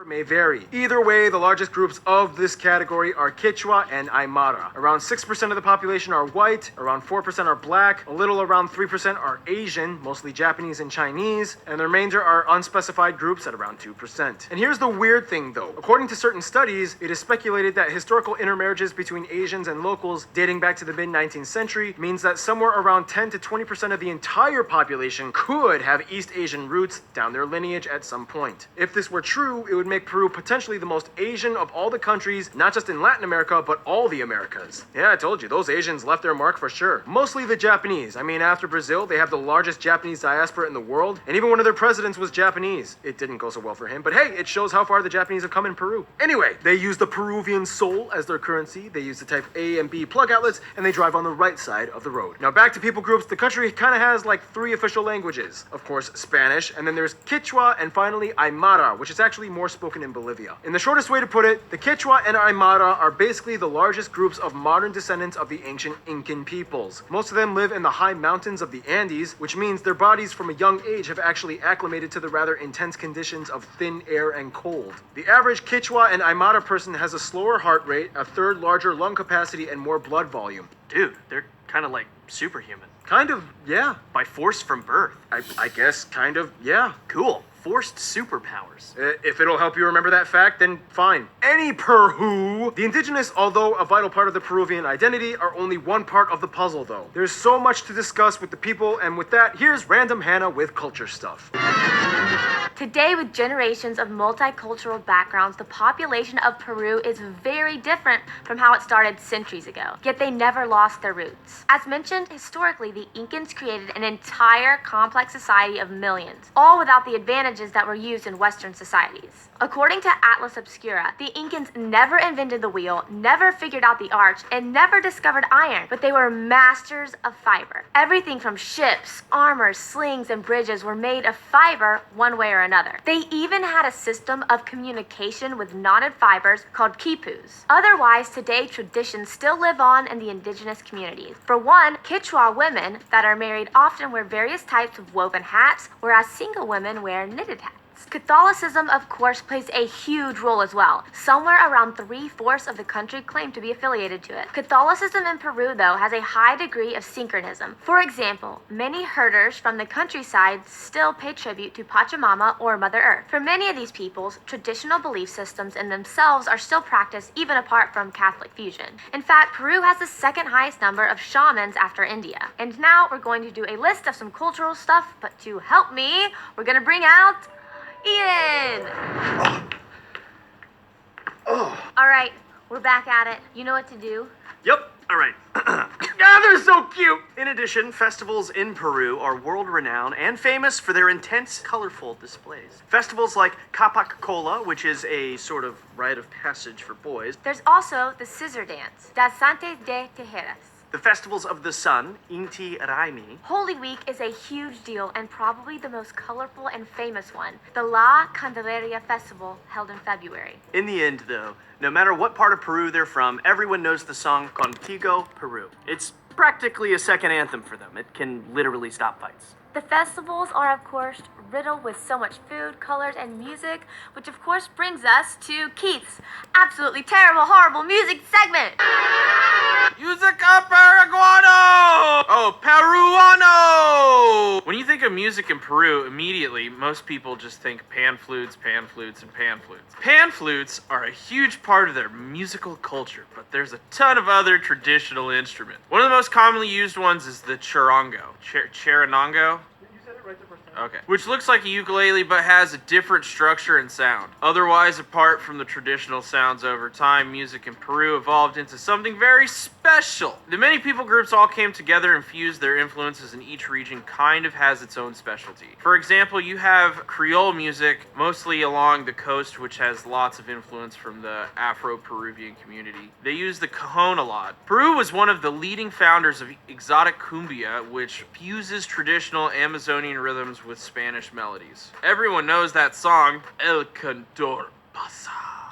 may vary. Either way, the largest groups of this category are Quechua and Aymara. Around 6% of the population are white, around 4% are black, a little around 3% are Asian, mostly Japanese and Chinese, and the remainder are unspecified groups at around 2%. And here's the weird thing though. According to certain studies, it is speculated that historical intermarriages between Asians and locals dating back to the mid-19th century means that somewhere around 10 to 20% of the entire population could have East Asian roots down their lineage at some point. If this were true, it would make Peru potentially the most Asian of all the countries, not just in Latin America, but all the Americas. Yeah, I told you, those Asians left their mark for sure. Mostly the Japanese. I mean, after Brazil, they have the largest Japanese diaspora in the world, and even one of their presidents was Japanese. It didn't go so well for him, but hey, it shows how far the Japanese have come in Peru. Anyway, they use the Peruvian sol as their currency, they use the type A and B plug outlets, and they drive on the right side of the road. Now back to people groups, the country kind of has like 3 official languages. Of course, Spanish, and then there's Quechua, and finally Aymara, which is actually more spoken in Bolivia. In the shortest way to put it, the Quechua and Aymara are basically the largest groups of modern descendants of the ancient Incan peoples. Most of them live in the high mountains of the Andes, which means their bodies from a young age have actually acclimated to the rather intense conditions of thin air and cold. The average Quechua and Aymara person has a slower heart rate, a third larger lung capacity, and more blood volume. Dude, they're kind of like superhuman. Kind of, yeah. By force from birth. I guess, kind of, yeah. Cool. Forced superpowers. If it'll help you remember that fact, then fine. Any Peru! The indigenous, although a vital part of the Peruvian identity, are only one part of the puzzle though. There's so much to discuss with the people, and with that, here's Random Hannah with culture stuff. Today, with generations of multicultural backgrounds, the population of Peru is very different from how it started centuries ago, yet they never lost their roots. As mentioned, historically, the Incans created an entire complex society of millions, all without the advantages that were used in Western societies. According to Atlas Obscura, the Incans never invented the wheel, never figured out the arch, and never discovered iron, but they were masters of fiber. Everything from ships, armor, slings, and bridges were made of fiber one way or another. They even had a system of communication with knotted fibers called quipus. Otherwise, today traditions still live on in the indigenous communities. For one, Quechua women that are married often wear various types of woven hats, whereas single women wear knitted hats. Catholicism, of course, plays a huge role as well. Somewhere around 3/4 of the country claim to be affiliated to it. Catholicism in Peru, though, has a high degree of synchronism. For example, many herders from the countryside still pay tribute to Pachamama or Mother Earth. For many of these peoples, traditional belief systems in themselves are still practiced even apart from Catholic fusion. In fact, Peru has the second highest number of shamans after India. And now we're going to do a list of some cultural stuff, but to help me, we're going to bring out Ian! All right, we're back at it. You know what to do. Yep. All right. Ah, they're so cute! In addition, festivals in Peru are world-renowned and famous for their intense, colorful displays. Festivals like Capac Cola, which is a sort of rite of passage for boys. There's also the scissor dance, Danzantes de Tijeras. The festivals of the sun, Inti Raymi. Holy Week is a huge deal and probably the most colorful and famous one, the La Candelaria Festival held in February. In the end, though, no matter what part of Peru they're from, everyone knows the song Contigo Peru. It's practically a second anthem for them. It can literally stop fights. The festivals are, of course, riddled with so much food, colors, and music, which of course brings us to Keith's absolutely terrible, horrible music segment. Musica Paraguano! Oh, Peruano! When you think of music in Peru, immediately, most people just think pan flutes, and pan flutes. Pan flutes are a huge part of their musical culture, but there's a ton of other traditional instruments. One of the most commonly used ones is the charango. Charango? Okay. Which looks like a ukulele but has a different structure and sound. Otherwise, apart from the traditional sounds over time, music in Peru evolved into something very special. The many people groups all came together and fused their influences, and each region kind of has its own specialty. For example, you have Creole music, mostly along the coast, which has lots of influence from the Afro-Peruvian community. They use the cajon a lot. Peru was one of the leading founders of exotic cumbia, which fuses traditional Amazonian rhythms with Spanish melodies. Everyone knows that song, El Cantor Pasa.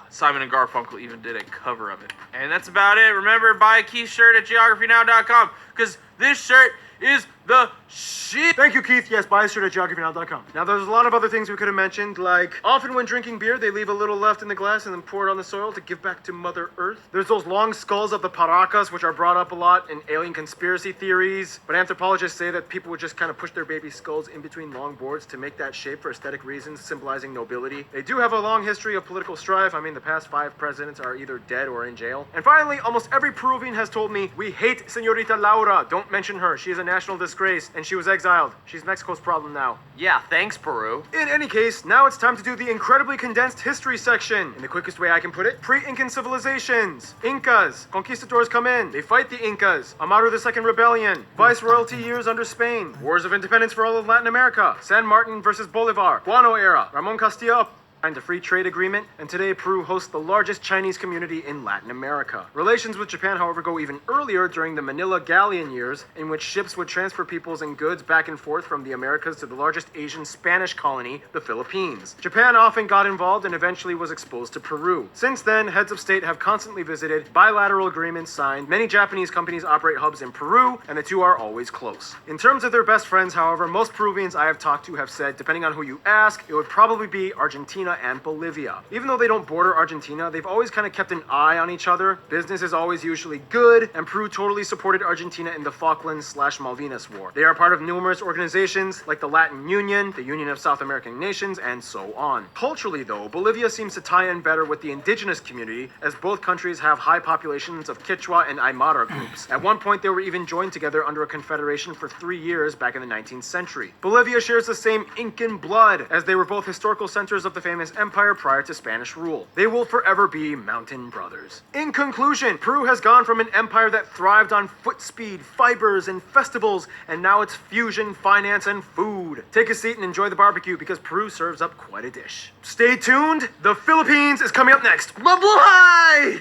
Simon and Garfunkel even did a cover of it. And that's about it. Remember, buy a Keith shirt at geographynow.com, because this shirt is the shit. Thank you, Keith. Yes, buy a shirt at geographynow.com. Now, there's a lot of other things we could have mentioned, like often when drinking beer, they leave a little left in the glass and then pour it on the soil to give back to Mother Earth. There's those long skulls of the Paracas, which are brought up a lot in alien conspiracy theories. But anthropologists say that people would just kind of push their baby skulls in between long boards to make that shape for aesthetic reasons, symbolizing nobility. They do have a long history of political strife. I mean, the past 5 presidents are either dead or in jail. And finally, almost every Peruvian has told me, we hate Senorita Laura. Don't mention her. She is a national disgrace, and she was exiled. She's Mexico's problem now. Yeah, thanks, Peru. In any case, now it's time to do the incredibly condensed history section. In the quickest way I can put it, pre-Incan civilizations. Incas. Conquistadors come in. They fight the Incas. Amaru II Rebellion. Viceroyalty years under Spain. Wars of independence for all of Latin America. San Martin versus Bolivar. Guano era. Ramon Castilla signed a free trade agreement, and today Peru hosts the largest Chinese community in Latin America. Relations with Japan, however, go even earlier during the Manila Galleon years, in which ships would transfer peoples and goods back and forth from the Americas to the largest Asian Spanish colony, the Philippines. Japan often got involved and eventually was exposed to Peru. Since then, heads of state have constantly visited, bilateral agreements signed, many Japanese companies operate hubs in Peru, and the two are always close. In terms of their best friends, however, most Peruvians I have talked to have said, depending on who you ask, it would probably be Argentina and Bolivia. Even though they don't border Argentina, they've always kind of kept an eye on each other. Business is always usually good, and Peru totally supported Argentina in the Falklands/Malvinas War. They are part of numerous organizations like the Latin Union, the Union of South American Nations, and so on. Culturally, though, Bolivia seems to tie in better with the indigenous community, as both countries have high populations of Quechua and Aymara groups. At one point, they were even joined together under a confederation for 3 years back in the 19th century. Bolivia shares the same Incan blood, as they were both historical centers of the famous empire prior to Spanish rule. They will forever be mountain brothers. In conclusion, Peru has gone from an empire that thrived on foot speed, fibers, and festivals, and now it's fusion, finance, and food. Take a seat and enjoy the barbecue because Peru serves up quite a dish. Stay tuned, the Philippines is coming up next. Mabuhay!